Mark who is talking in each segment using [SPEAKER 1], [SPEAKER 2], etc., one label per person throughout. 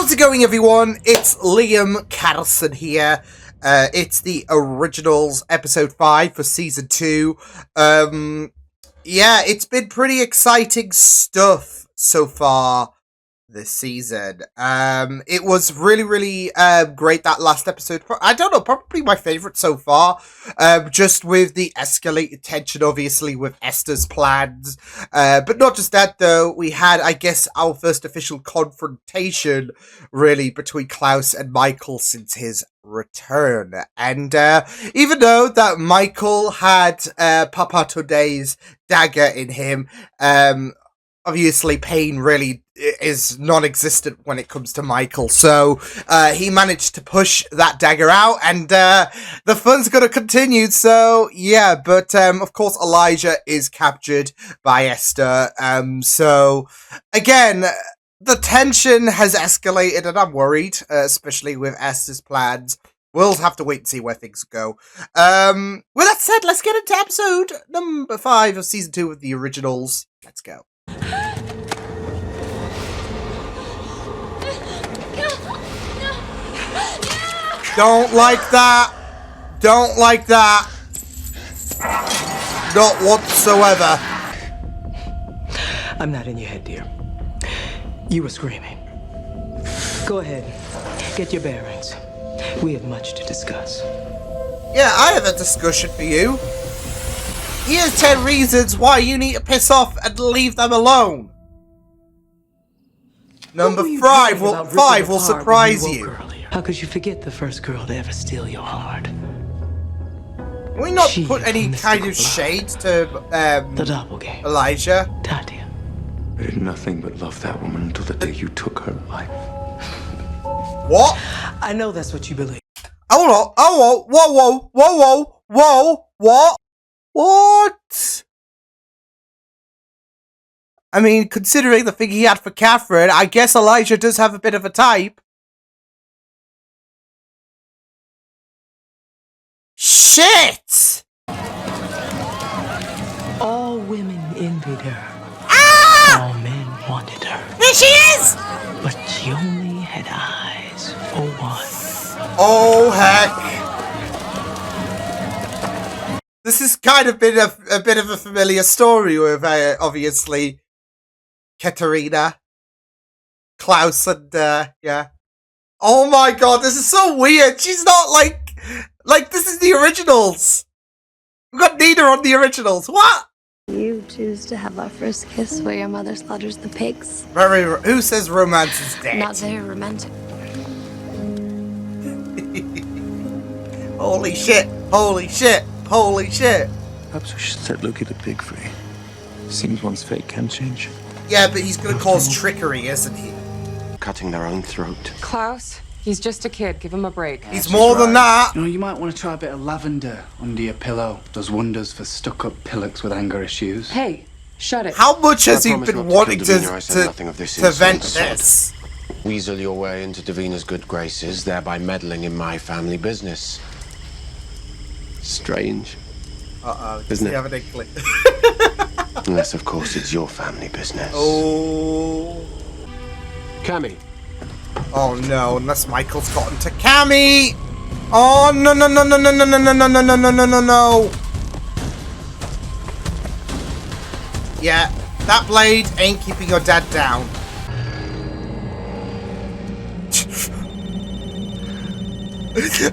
[SPEAKER 1] How's it going, everyone? It's Liam Carlson here. It's the Originals episode 5 for season 2. Yeah, it's been pretty exciting stuff so far this season. It was really great, that last episode. I don't know, probably my favorite so far. Just with the escalated tension, obviously, with Esther's plans. But not just that, though. We had, I guess, our first official confrontation, really, between Klaus and Michael since his return. And even though that Michael had Papa Today's dagger in him, obviously pain really is non-existent when it comes to Michael, so he managed to push that dagger out, and the fun's gonna continue. So yeah, but of course Elijah is captured by Esther, so again the tension has escalated, and I'm worried, especially with Esther's plans. We'll have to wait and see where things go. With that said, let's get into episode number 5 of season 2 of the Originals. Let's go. Don't like that. Don't like that. Not whatsoever.
[SPEAKER 2] I'm not in your head, dear. You were screaming. Go ahead. Get your bearings. We have much to discuss.
[SPEAKER 1] Yeah, I have a discussion for you. Here's 10 reasons why you need to piss off and leave them alone. Number 5 will surprise you.
[SPEAKER 2] How could you forget the first girl to ever steal your heart?
[SPEAKER 1] Can we not put any kind of shade to
[SPEAKER 2] the doppelganger,
[SPEAKER 1] Elijah?
[SPEAKER 2] Tatia.
[SPEAKER 3] I did nothing but love that woman until the day you took her life.
[SPEAKER 1] What?
[SPEAKER 2] I know that's what you believe.
[SPEAKER 1] Hold on. Oh, whoa. What? I mean, considering the thing he had for Catherine, I guess Elijah does have a bit of a type. Shit!
[SPEAKER 2] All women envied her.
[SPEAKER 1] Ah!
[SPEAKER 2] All men wanted her.
[SPEAKER 1] There she is!
[SPEAKER 2] But she only had eyes for one.
[SPEAKER 1] Oh, heck. This has kind of been a bit of a familiar story with, obviously, Katerina, Klaus, and, yeah. Oh my god, this is so weird. She's not like, this is the Originals. We've got Nina on the Originals. What?
[SPEAKER 4] You choose to have our first kiss where your mother slaughters the pigs.
[SPEAKER 1] Who says romance is dead?
[SPEAKER 4] Not very romantic.
[SPEAKER 1] Holy shit.
[SPEAKER 3] Perhaps we should set Loki the pig free. Seems one's fate can change.
[SPEAKER 1] Yeah, but he's gonna cause trickery, isn't he?
[SPEAKER 3] Cutting their own throat.
[SPEAKER 5] Klaus, he's just a kid. Give him a break.
[SPEAKER 1] He's more than that.
[SPEAKER 6] You know, you might want to try a bit of lavender under your pillow. Does wonders for stuck-up pillocks with anger issues.
[SPEAKER 5] Hey, shut it.
[SPEAKER 1] How much has he been wanting to vent this?
[SPEAKER 7] Weasel your way into Davina's good graces, thereby meddling in my family business. Strange.
[SPEAKER 1] Isn't it?
[SPEAKER 7] Unless, of course, it's your family business.
[SPEAKER 1] Oh.
[SPEAKER 7] Cammy.
[SPEAKER 1] Oh no, unless Michael's gotten to Cammy! Oh no. Yeah, that blade ain't keeping your dad down.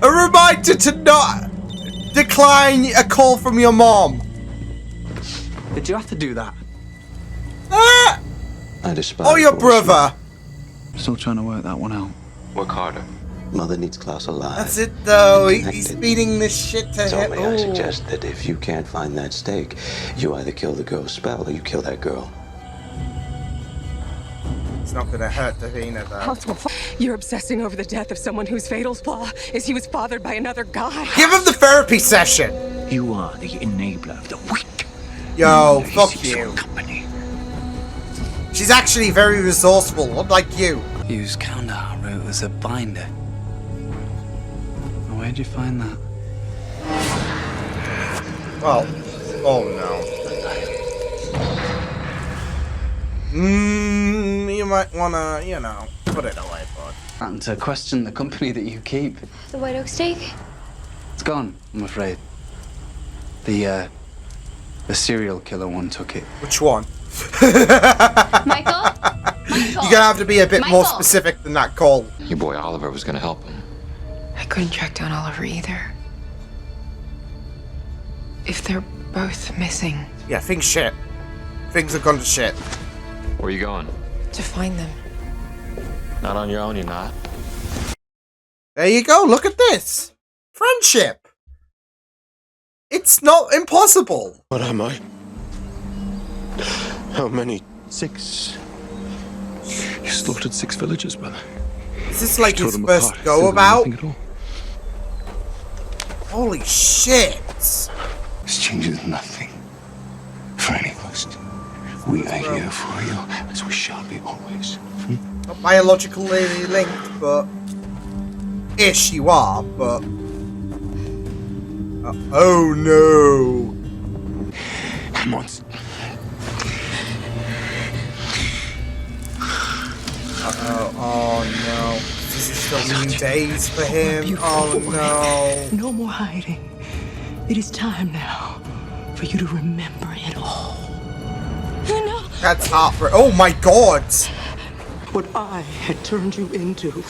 [SPEAKER 1] A reminder to not decline a call from your mom.
[SPEAKER 6] Did you have to do that?
[SPEAKER 1] Ah!
[SPEAKER 3] I despise.
[SPEAKER 1] Oh, your brother.
[SPEAKER 6] Still trying to work that one out.
[SPEAKER 3] Work harder.
[SPEAKER 8] Mother needs Klaus alive.
[SPEAKER 1] That's it, though. He's feeding this shit to him.
[SPEAKER 8] I suggest that if you can't find that stake, you either kill the girl's spell or you kill that girl.
[SPEAKER 1] It's not gonna hurt Davina, though.
[SPEAKER 5] You're obsessing over the death of someone whose fatal flaw is he was fathered by another guy.
[SPEAKER 1] Give him the therapy session.
[SPEAKER 9] You are the enabler of the weak.
[SPEAKER 1] Yo, fuck you. She's actually very resourceful, unlike you.
[SPEAKER 6] Use Kandahar root as a binder. Where'd you find that?
[SPEAKER 1] Well, oh no. You might wanna, put it away, bud.
[SPEAKER 6] starting to question the company that you keep.
[SPEAKER 4] The white oak steak?
[SPEAKER 6] It's gone, I'm afraid. The serial killer one took it.
[SPEAKER 1] Which one?
[SPEAKER 4] Michael?
[SPEAKER 1] You're gonna have to be a bit more specific than that, Cole.
[SPEAKER 10] Your boy Oliver was gonna help him.
[SPEAKER 5] I couldn't track down Oliver either. If they're both missing.
[SPEAKER 1] Yeah, things shit. Things have gone to shit.
[SPEAKER 10] Where are you going?
[SPEAKER 5] To find them.
[SPEAKER 10] Not on your own, you're not.
[SPEAKER 1] There you go, look at this. Friendship. It's not impossible.
[SPEAKER 7] What am I? How many?
[SPEAKER 3] 6. You slaughtered 6 villagers, brother.
[SPEAKER 1] Is this like
[SPEAKER 3] Tore
[SPEAKER 1] his
[SPEAKER 3] them
[SPEAKER 1] first
[SPEAKER 3] apart,
[SPEAKER 1] go
[SPEAKER 3] still
[SPEAKER 1] about?
[SPEAKER 3] nothing at all.
[SPEAKER 1] Holy shit.
[SPEAKER 8] This changes nothing for any of us. We are here for you, as we shall be always.
[SPEAKER 1] Not biologically linked, but... Ish, you are, but... oh no.
[SPEAKER 8] Come on.
[SPEAKER 1] Oh no. This is still new days for him. Oh no.
[SPEAKER 2] No more hiding. It is time now for you to remember it all.
[SPEAKER 4] No.
[SPEAKER 1] That's heartbreaking. Oh my god.
[SPEAKER 2] What I had turned you into. A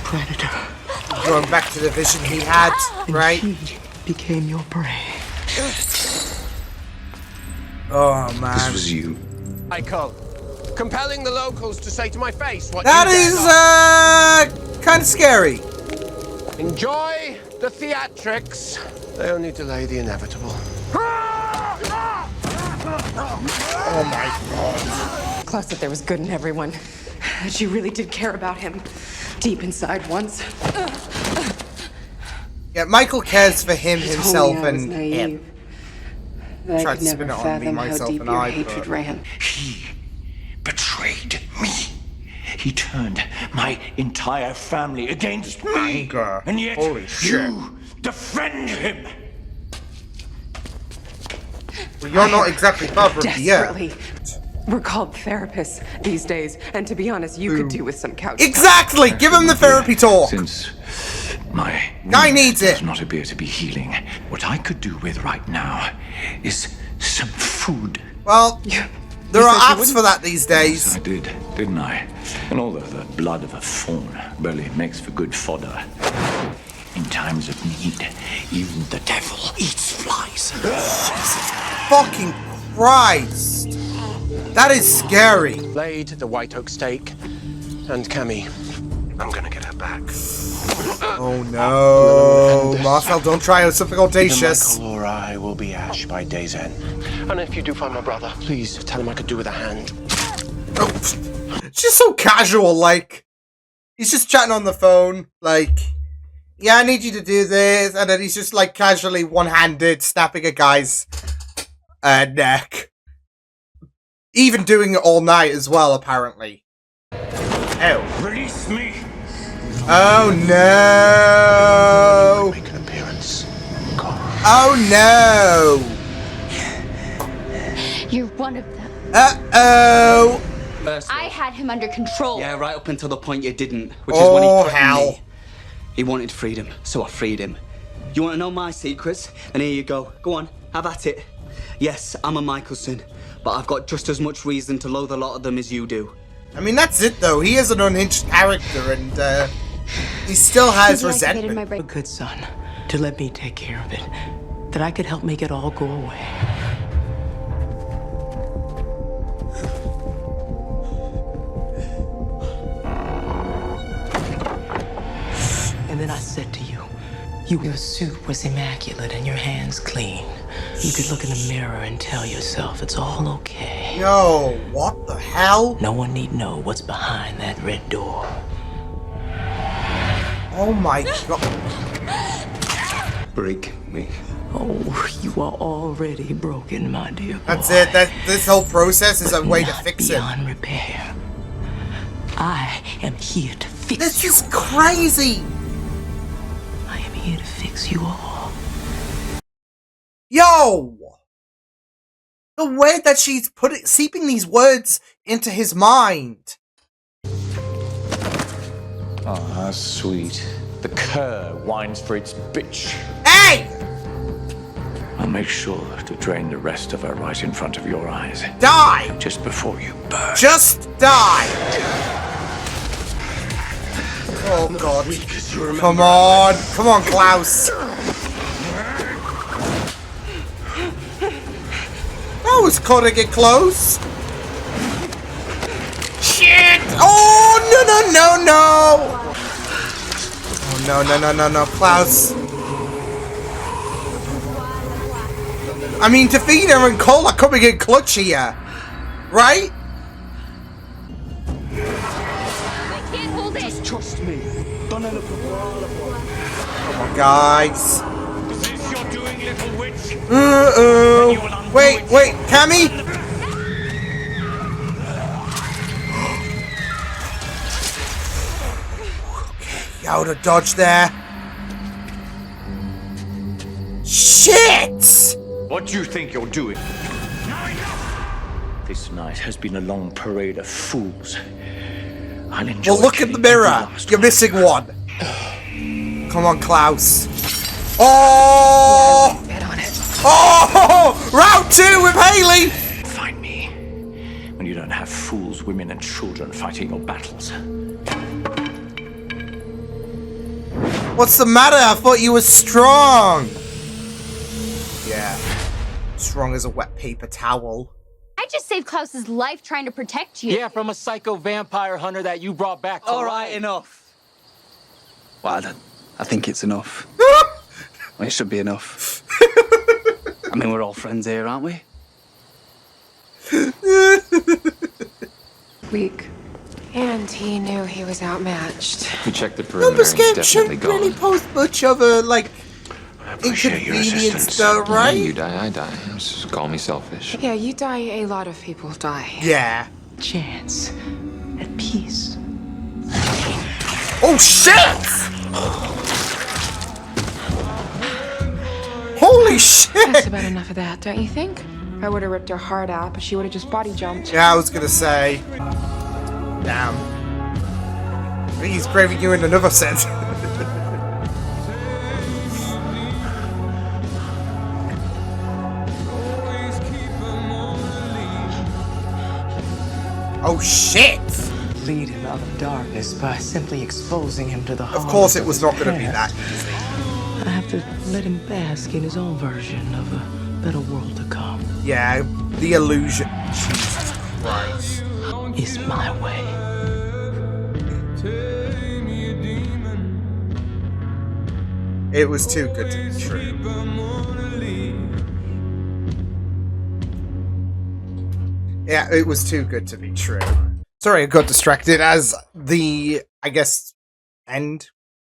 [SPEAKER 2] predator.
[SPEAKER 1] Going back to the vision he had,
[SPEAKER 2] And
[SPEAKER 1] right?
[SPEAKER 2] she became your prey.
[SPEAKER 1] Oh man.
[SPEAKER 8] This was you.
[SPEAKER 7] Michael, compelling the locals to say to my face what
[SPEAKER 1] That
[SPEAKER 7] you dare
[SPEAKER 1] is, kind of scary.
[SPEAKER 7] not. Enjoy the theatrics. They only delay the inevitable.
[SPEAKER 1] Oh my god.
[SPEAKER 5] Klaus said there was good in everyone. That she really did care about him. Deep inside once.
[SPEAKER 1] Yeah, Michael cares for him,
[SPEAKER 5] He told
[SPEAKER 1] himself,
[SPEAKER 5] me I was
[SPEAKER 1] and
[SPEAKER 5] naive,
[SPEAKER 1] him.
[SPEAKER 5] that I
[SPEAKER 1] Tried
[SPEAKER 5] could
[SPEAKER 1] to spin
[SPEAKER 5] never
[SPEAKER 1] it on me,
[SPEAKER 5] fathom how
[SPEAKER 1] myself,
[SPEAKER 5] deep
[SPEAKER 1] and
[SPEAKER 5] your
[SPEAKER 1] I,
[SPEAKER 5] hatred
[SPEAKER 1] but-
[SPEAKER 5] ran.
[SPEAKER 9] He betrayed me. He turned my entire family against me.
[SPEAKER 1] Anger.
[SPEAKER 9] And yet
[SPEAKER 1] Holy shit.
[SPEAKER 9] you defend him.
[SPEAKER 1] Well, you're not exactly father of the earth.
[SPEAKER 5] Desperately. We're called therapists these days, and to be honest, you could do with some couch.
[SPEAKER 1] Exactly! Give him the therapy talk!
[SPEAKER 9] Since my
[SPEAKER 1] Guy
[SPEAKER 9] wound
[SPEAKER 1] needs it.
[SPEAKER 9] does not appear to be healing, what I could do with right now is some food.
[SPEAKER 1] Well, there are apps for that these
[SPEAKER 9] Yes, I
[SPEAKER 1] days.
[SPEAKER 9] did, didn't I? And although the blood of a fawn barely makes for good fodder, in times of need, even the devil eats flies.
[SPEAKER 1] Fucking Christ! That is scary.
[SPEAKER 7] Laid the white oak steak and Cammy. I'm gonna get her back.
[SPEAKER 1] Oh no. Marcel, don't try something
[SPEAKER 7] Either
[SPEAKER 1] audacious.
[SPEAKER 7] Michael or I will be ash by day's end. And if you do find my brother, please tell him I could do with a hand.
[SPEAKER 1] Oh, it's just so casual, like... He's just chatting on the phone, like... Yeah, I need you to do this, and then he's just, like, casually one-handed snapping a guy's... neck. Even doing it all night as well, apparently. Oh.
[SPEAKER 9] Release me!
[SPEAKER 1] Oh no!
[SPEAKER 7] Make an appearance. Go.
[SPEAKER 1] Oh no!
[SPEAKER 4] You're one of them.
[SPEAKER 1] Uh-oh!
[SPEAKER 11] I
[SPEAKER 4] had him under control.
[SPEAKER 11] Yeah, right up until the point you didn't, which is when he
[SPEAKER 1] Oh,
[SPEAKER 11] threatened
[SPEAKER 1] hell.
[SPEAKER 11] me. He wanted freedom, so I freed him. You want to know my secrets? And here you go. Go on, have at it. Yes, I'm a Michelson, but I've got just as much reason to loathe a lot of them as you do.
[SPEAKER 1] I mean, that's it, though. He is an unhinged character, and, he still has resentment.
[SPEAKER 2] A good son, to let me take care of it. That I could help make it all go away. And then I said to you, your suit was immaculate and your hands clean. You could look in the mirror and tell yourself it's all okay.
[SPEAKER 1] Yo, what the hell?
[SPEAKER 2] No one need know what's behind that red door.
[SPEAKER 1] Oh my god.
[SPEAKER 8] Break me.
[SPEAKER 2] Oh, you are already broken, my dear boy.
[SPEAKER 1] That's it. This whole process is a way to
[SPEAKER 2] Not
[SPEAKER 1] fix it.
[SPEAKER 2] beyond repair. I am here to fix
[SPEAKER 1] This
[SPEAKER 2] you.
[SPEAKER 1] is crazy!
[SPEAKER 2] I am here to fix you all.
[SPEAKER 1] Yo! The way that she's seeping these words into his mind.
[SPEAKER 9] Oh, that's sweet. The cur whines for its bitch.
[SPEAKER 1] Hey!
[SPEAKER 9] I'll make sure to drain the rest of her right in front of your eyes.
[SPEAKER 1] Die!
[SPEAKER 9] Just before you burn.
[SPEAKER 1] Just die! Oh god. Come on! Come on, Klaus! That was cutting it close! Shit! Oh, no! Oh, no, Klaus. I mean, Davina and Cole are coming in clutch here. Right?
[SPEAKER 11] Just trust me. Don't end up with
[SPEAKER 1] Come on, guys.
[SPEAKER 9] This you're doing, little witch?
[SPEAKER 1] Wait, Cammy? Okay, out of dodge there. Shit!
[SPEAKER 9] What do you think you're doing? This night has been a long parade of fools. I'll enjoy.
[SPEAKER 1] Well, look in the mirror. You're missing one. Come on, Klaus. Oh!
[SPEAKER 5] Get on it.
[SPEAKER 1] Oh! Round 2 with Haley!
[SPEAKER 9] Find me when you don't have fools, women, and children fighting your battles.
[SPEAKER 1] What's the matter? I thought you were strong. Yeah. Strong as a wet paper towel.
[SPEAKER 12] I just saved Klaus's life trying to protect you.
[SPEAKER 13] Yeah, from a psycho vampire hunter that you brought back to
[SPEAKER 11] all right, enough. Well, I think it's enough. Well, it should be enough. I mean, we're all friends here, aren't we?
[SPEAKER 5] Weak. And he knew he was outmatched.
[SPEAKER 10] We checked the
[SPEAKER 1] Numbers
[SPEAKER 10] perimeter.
[SPEAKER 1] game
[SPEAKER 10] He's definitely
[SPEAKER 1] shouldn't
[SPEAKER 10] gone.
[SPEAKER 1] really pose much of a, like,
[SPEAKER 8] appreciate your
[SPEAKER 1] inconvenience
[SPEAKER 8] assistance.
[SPEAKER 1] though, right?
[SPEAKER 10] Yeah, you die, I die. Just call me selfish.
[SPEAKER 5] Yeah, you die, a lot of people die.
[SPEAKER 1] Yeah.
[SPEAKER 2] Chance. At peace.
[SPEAKER 1] Oh, shit! Holy shit!
[SPEAKER 5] That's about enough of that, don't you think? I would have ripped her heart out, but she would have just body jumped.
[SPEAKER 1] Yeah, I was gonna say. Damn. I think he's craving you in another sense. Oh shit!
[SPEAKER 2] Lead him out of darkness by simply exposing him to the
[SPEAKER 1] Of course it was not gonna be
[SPEAKER 2] past.
[SPEAKER 1] that easy.
[SPEAKER 2] I have to let him bask in his own version of a better world to come.
[SPEAKER 1] Yeah, the illusion. Jesus Christ.
[SPEAKER 2] It's my way.
[SPEAKER 1] It was too good to be true. Yeah, it was too good to be true. Sorry, I got distracted as the, I guess, end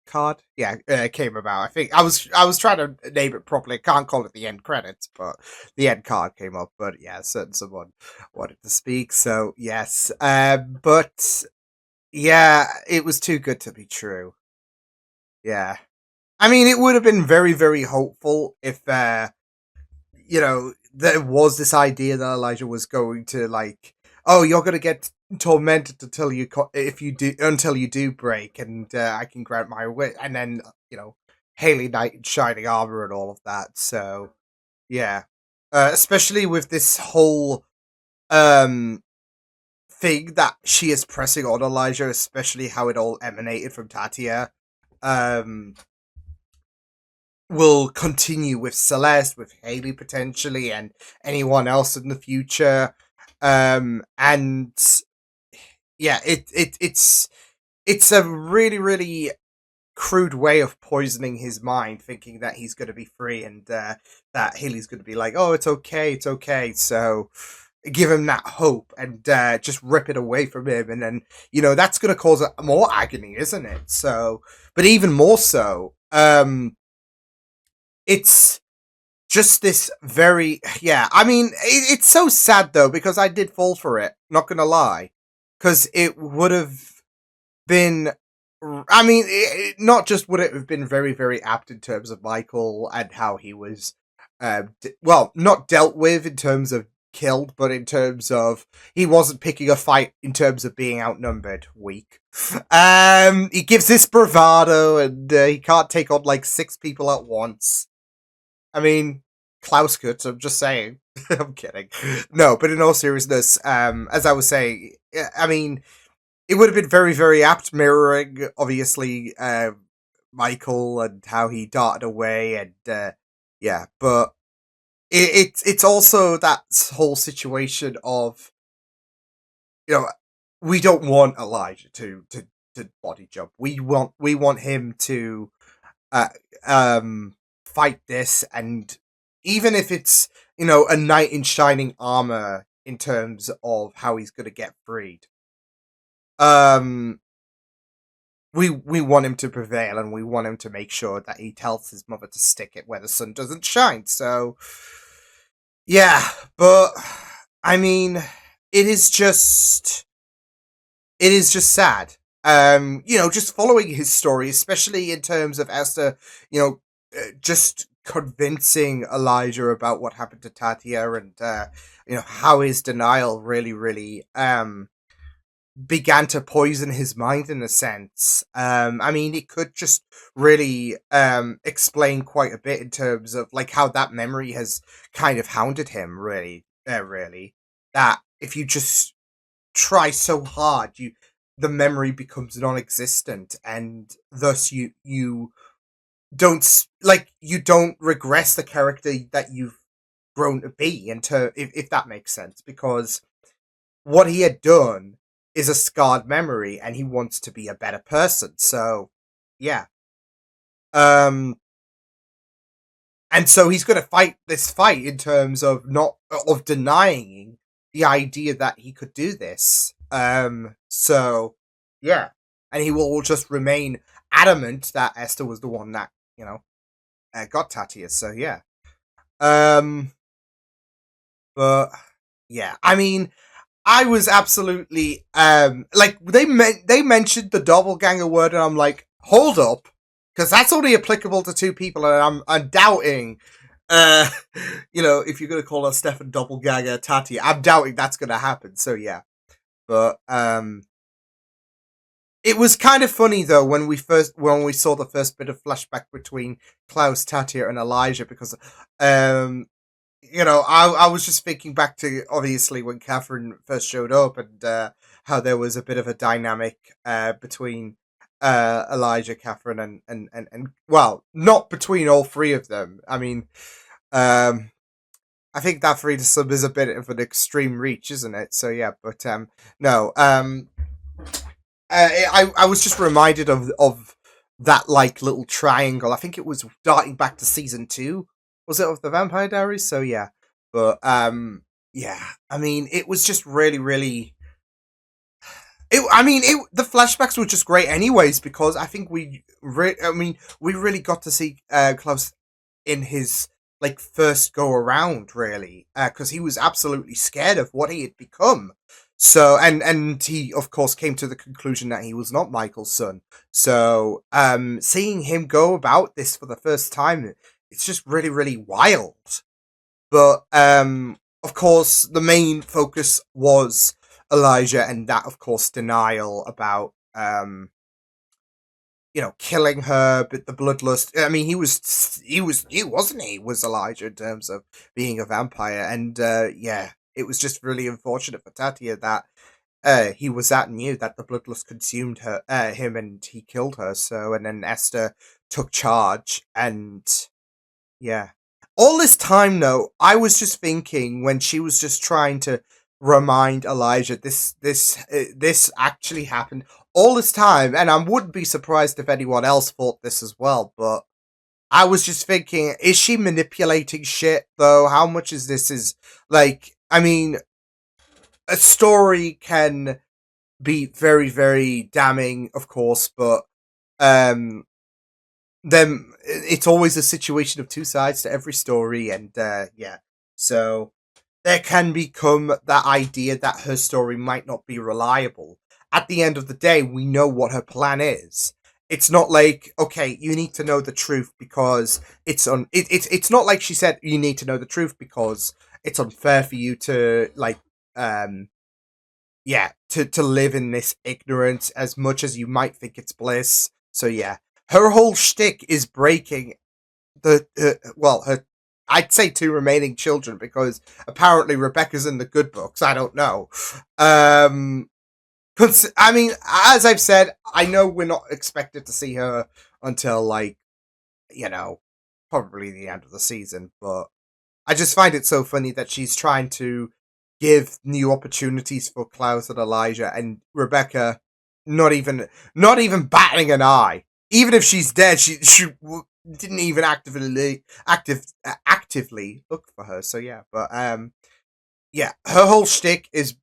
[SPEAKER 1] card. Yeah, came about. I think I was trying to name it properly. I can't call it the end credits, but the end card came up. But yeah, certain someone wanted to speak. So yes, but yeah, it was too good to be true. Yeah. I mean, it would have been very, very hopeful if, you know, there was this idea that Elijah was going to, like, oh, you're going to get tormented until you do break, and I can grant my wish, and then, you know, Haley Knight in shining armor and all of that. So, yeah, especially with this whole thing that she is pressing on Elijah, especially how it all emanated from Tatia. Will continue with Celeste, with Haley potentially, and anyone else in the future. And yeah, it's a really, really crude way of poisoning his mind, thinking that he's going to be free and that Haley's going to be like, oh, it's okay. So give him that hope and just rip it away from him, and then, you know, that's going to cause more agony, isn't it? So, but even more so, it's just this very, yeah, I mean, it's so sad, though, because I did fall for it, not gonna lie. Because it would have been, I mean, not just would it have been very, very apt in terms of Michael and how he was, well, not dealt with in terms of killed, but in terms of he wasn't picking a fight in terms of being outnumbered. Weak. He gives this bravado, and he can't take on like 6 people at once. I mean, Klaus could. I'm just saying. I'm kidding. No, but in all seriousness, as I was saying, I mean, it would have been very, very apt mirroring, obviously, Michael and how he darted away, and yeah, but it's also that whole situation of, you know, we don't want Elijah to body jump. We want him to uh, fight this, and even if it's, you know, a knight in shining armor in terms of how he's going to get freed, we want him to prevail, and we want him to make sure that he tells his mother to stick it where the sun doesn't shine. So yeah, but I mean, it is just sad. You know, just following his story, especially in terms of Esther, you know, just convincing Elijah about what happened to Tatia, and you know, how his denial really began to poison his mind in a sense. I mean, it could just really explain quite a bit in terms of like how that memory has kind of hounded him. Really, that if you just try so hard, the memory becomes non-existent, and thus you don't you don't regress the character that you've grown to be, into if that makes sense, because what he had done is a scarred memory, and he wants to be a better person. So yeah, and so he's going to fight this fight in terms of not of denying the idea that he could do this. So yeah, and he will just remain adamant that Esther was the one that, you know, got Tatia. So yeah, but yeah, I mean, I was absolutely like they mentioned the doppelganger word, and I'm like, hold up, because that's only applicable to 2 people, and I'm doubting. You know, if you're gonna call her Stefan doppelganger Tati, I'm doubting that's gonna happen. So yeah, but it was kind of funny though when we saw the first bit of flashback between Klaus, Tatia, and Elijah, because you know, I was just thinking back to obviously when Catherine first showed up, and how there was a bit of a dynamic between Elijah, Catherine, and well, not between all 3 of them. I mean, I think that freedom is a bit of an extreme reach, isn't it? So yeah, but no, I was just reminded of that like little triangle. I think it was darting back to season 2. Was it of the Vampire Diaries? So yeah, but yeah. I mean, it was just really. The flashbacks were just great, anyways, because I think we really got to see Klaus in his like first go around, really, because he was absolutely scared of what he had become. So and he of course came to the conclusion that he was not Michael's son. So seeing him go about this for the first time, it's just really wild. But of course, the main focus was Elijah, and that, of course, denial about you know, killing her, but the bloodlust. I mean, he wasn't he? Was Elijah in terms of being a vampire, and yeah, it was just really unfortunate for Tatia that he was that new that the bloodlust consumed him, and he killed her. So, and then Esther took charge, and yeah. All this time, though, I was just thinking when she was just trying to remind Elijah this actually happened all this time, and I wouldn't be surprised if anyone else thought this as well. But I was just thinking, is she manipulating shit though? How much is this is like? I mean, a story can be very damning, of course, but then it's always a situation of 2 sides to every story, and yeah, so there can become that idea that her story might not be reliable. At the end of the day, we know what her plan is, it's not like, okay, you need to know the truth because it's not like she said you need to know the truth because it's unfair for you to like yeah, to live in this ignorance as much as you might think it's bliss. So yeah, her whole shtick is breaking the her, I'd say two remaining children because apparently Rebecca's in the good books. I don't know. I mean, as I've said, I know we're not expected to see her until like, you know, probably the end of the season, but I just find it so funny that she's trying to give new opportunities for Klaus and Elijah, and Rebecca not even batting an eye. Even if she's dead, she didn't even actively look for her. So yeah, but yeah, her whole shtick is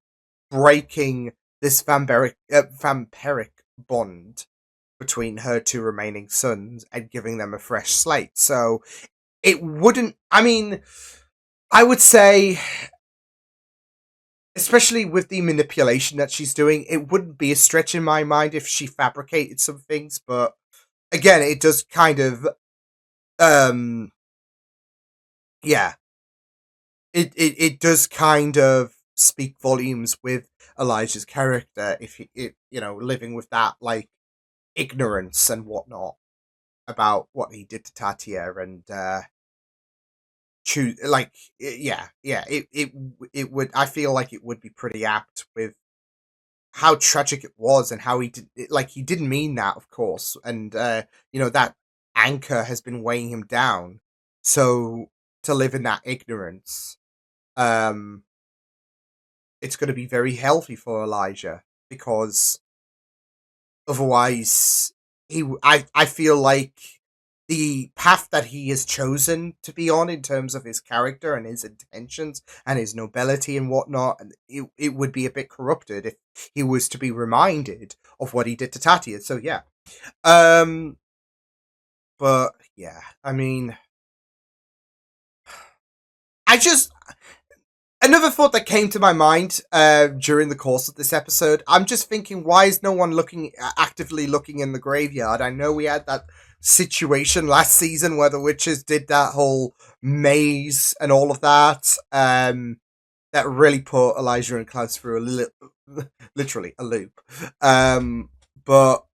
[SPEAKER 1] breaking this vampiric bond between her two remaining sons and giving them a fresh slate. So it wouldn't. I mean, I would say, especially with the manipulation that she's doing, it wouldn't be a stretch in my mind if she fabricated some things. But again, it does kind of, yeah, it does kind of speak volumes with Elijah's character if living with that like ignorance and whatnot about what he did to Tatia and choose like it would. I feel like it would be pretty apt with how tragic it was and how he didn't mean that, of course, and that anchor has been weighing him down, so to live in that ignorance, um it's going to be very healthy for Elijah because otherwise I feel like the path that he has chosen to be on in terms of his character and his intentions and his nobility and whatnot, and it would be a bit corrupted if he was to be reminded of what he did to Tatia. So yeah. But yeah, I mean, I just another thought that came to my mind during the course of this episode. I'm just thinking, why is no one actively looking in the graveyard? I know we had that situation last season where the witches did that whole maze and all of that. That really put Elijah and Klaus through literally a loop. But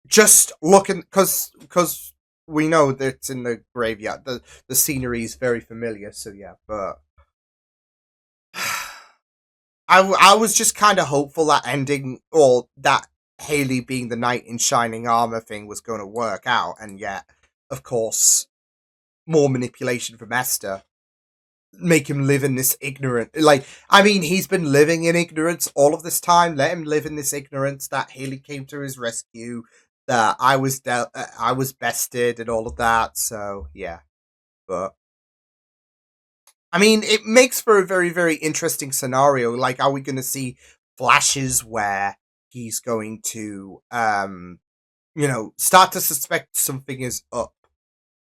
[SPEAKER 1] just looking, because we know that it's in the graveyard. The scenery is very familiar. So yeah, but I was just kind of hopeful that ending, or that Haley being the knight in shining armor thing was going to work out, and yet, of course, more manipulation from Esther make him live in this ignorant. Like, I mean, he's been living in ignorance all of this time. Let him live in this ignorance that Haley came to his rescue, that I was bested, and all of that. So yeah, but I mean, it makes for a very, very interesting scenario. Like, are we going to see flashes where he's going to, start to suspect something is up?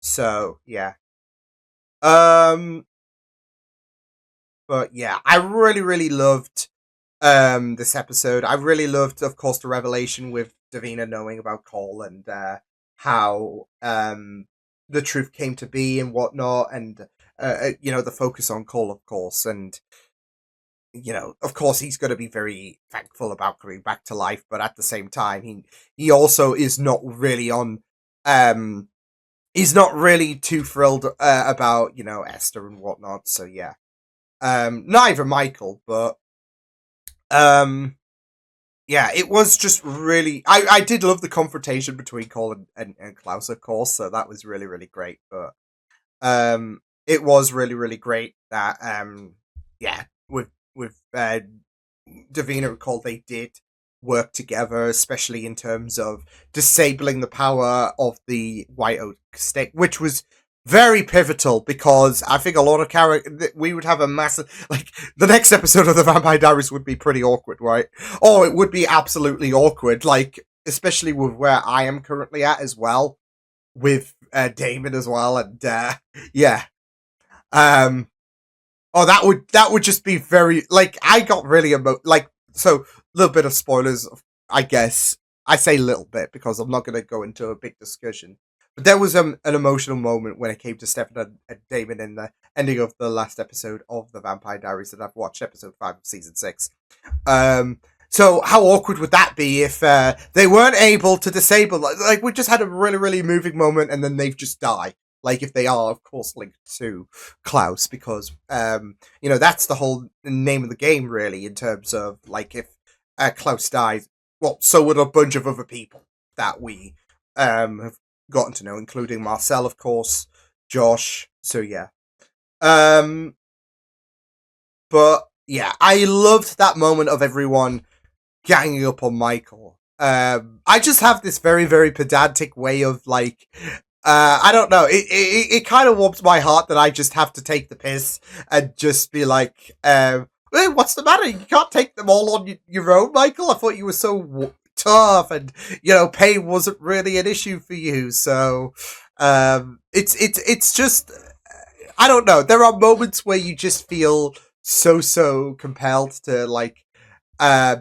[SPEAKER 1] So, yeah. But yeah, I really, really loved, this episode. I really loved, of course, the revelation with Davina knowing about Cole and, how, the truth came to be and whatnot, and the focus on Cole, of course, and of course, he's going to be very thankful about coming back to life, but at the same time, he also is not really he's not really too thrilled about Esther and whatnot. So yeah, neither Michael, but yeah, it was just really. I did love the confrontation between Cole and Klaus, of course, so that was really, really great. But it was really, really great that yeah, with Davina and Cole, they did work together, especially in terms of disabling the power of the White Oak Stick, which was very pivotal because I think a lot of we would have a massive, like, the next episode of the Vampire Diaries would be pretty awkward, right? Oh, it would be absolutely awkward, like, especially with where I am currently at as well, with Damon as well, and yeah. Oh, that would just be very, like, I got really so a little bit of spoilers, I guess. I say little bit because I'm not going to go into a big discussion. But there was an emotional moment when it came to Stefan and Damon in the ending of the last episode of the Vampire Diaries that I've watched, episode 5 of season 6. So how awkward would that be if they weren't able to disable? Like we just had a really, really moving moment, and then they've just died. Like if they are, of course, linked to Klaus, because that's the whole name of the game, really, in terms of like if Klaus dies, well, so would a bunch of other people that we have gotten to know, including Marcel, of course, Josh. So yeah. But yeah, I loved that moment of everyone ganging up on Michael. I just have this very, very pedantic way of like, I don't know. It kind of warms my heart that I just have to take the piss and just be like, hey, what's the matter? You can't take them all on your own, Michael. I thought you were so tough, and pain wasn't really an issue for you. So, it's just, I don't know. There are moments where you just feel so compelled to like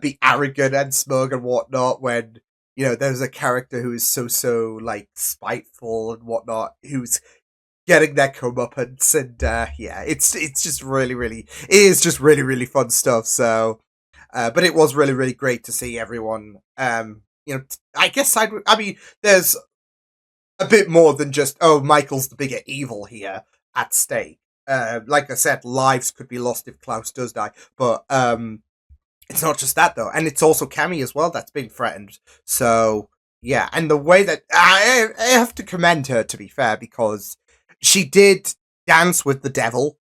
[SPEAKER 1] be arrogant and smug and whatnot when there's a character who is so like spiteful and whatnot who's getting their comeuppance, and it's just it is just really fun stuff. So but it was really great to see everyone I guess I mean there's a bit more than just Michael's the bigger evil here at stake. Like I said, lives could be lost if Klaus does die, but it's not just that though, and it's also Cammy as well that's being threatened. So yeah, and the way that I have to commend her, to be fair, because she did dance with the devil.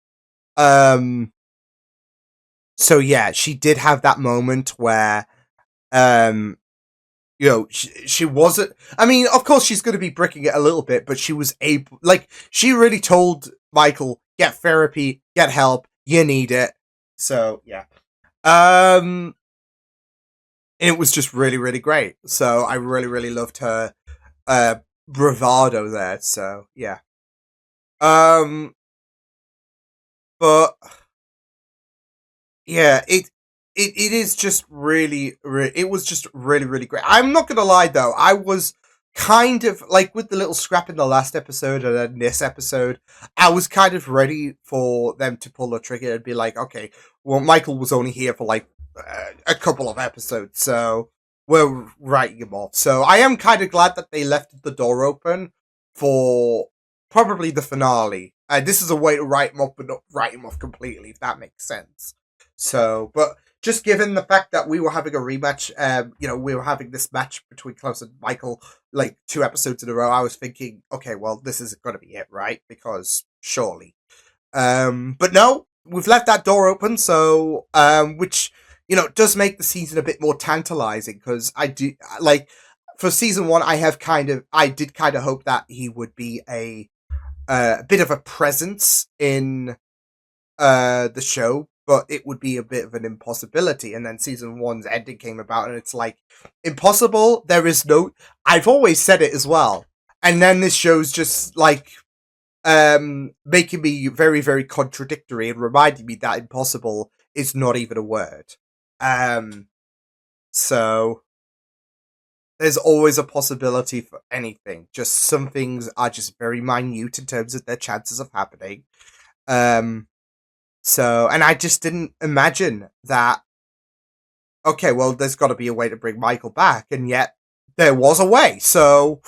[SPEAKER 1] So yeah, she did have that moment where she wasn't. I mean, of course, she's going to be bricking it a little bit, but she was able. Like, she really told Michael, "Get therapy, get help. You need it." So yeah, it was just really great. So I really loved her bravado there. So yeah, but yeah, it is just it was just really great. I'm not gonna lie though, I was kind of like with the little scrap in the last episode and then this episode, I was kind of ready for them to pull the trigger and be like, okay, well, Michael was only here for like a couple of episodes, so we're writing him off. So I am kind of glad that they left the door open for probably the finale. This is a way to write him off, but not write him off completely, if that makes sense. So, but just given the fact that we were having a rematch, we were having this match between Klaus and Michael like 2 episodes in a row, I was thinking, okay, well, this is going to be it, right? Because surely. But no, we've left that door open, so, which, does make the season a bit more tantalizing, because I do, like, for season 1, I did kind of hope that he would be a bit of a presence in the show, but it would be a bit of an impossibility. And then season 1's ending came about, and it's like, impossible? There is no... I've always said it as well. And then this show's just, like, making me very contradictory and reminding me that impossible is not even a word. So... there's always a possibility for anything. Just some things are just very minute in terms of their chances of happening. So, and I just didn't imagine that, okay, well, there's got to be a way to bring Michael back, and yet there was a way. So,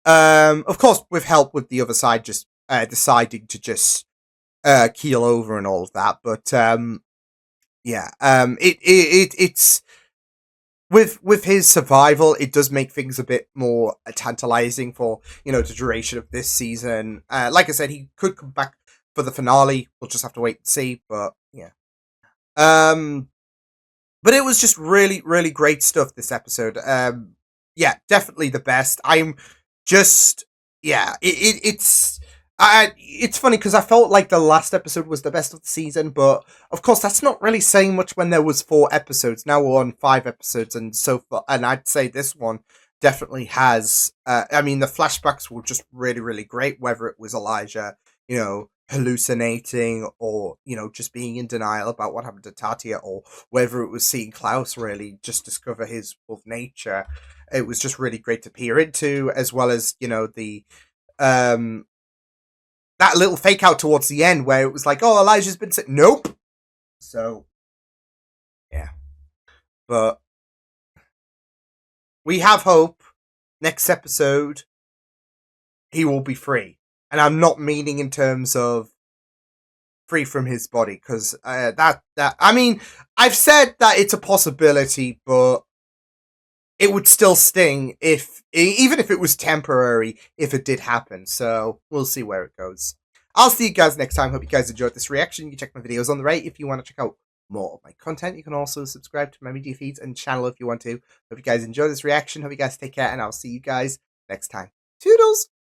[SPEAKER 1] of course, with help with the other side just deciding to just keel over and all of that. But, yeah, it's... With his survival, it does make things a bit more tantalizing for, the duration of this season. Like I said, he could come back for the finale. We'll just have to wait and see, but yeah. But it was just really great stuff this episode. Yeah, definitely the best. I'm just, yeah, it's funny because I felt like the last episode was the best of the season, but of course that's not really saying much when there was 4 episodes. Now we're on 5 episodes, and so far, and I'd say this one definitely has. I mean, the flashbacks were just really great. Whether it was Elijah, hallucinating, or just being in denial about what happened to Tatia, or whether it was seeing Klaus really just discover his wolf nature, it was just really great to peer into, as well as, you know, the that little fake out towards the end where it was like, oh, Elijah's been sick. Nope. So, yeah. But we have hope. Next episode, he will be free. And I'm not meaning in terms of free from his body, because I mean, I've said that it's a possibility, but it would still sting even if it was temporary, if it did happen. So we'll see where it goes. I'll see you guys next time. Hope you guys enjoyed this reaction. You can check my videos on the right if you want to check out more of my content. You can also subscribe to my media feeds and channel if you want to. Hope you guys enjoy this reaction. Hope you guys take care, and I'll see you guys next time. Toodles!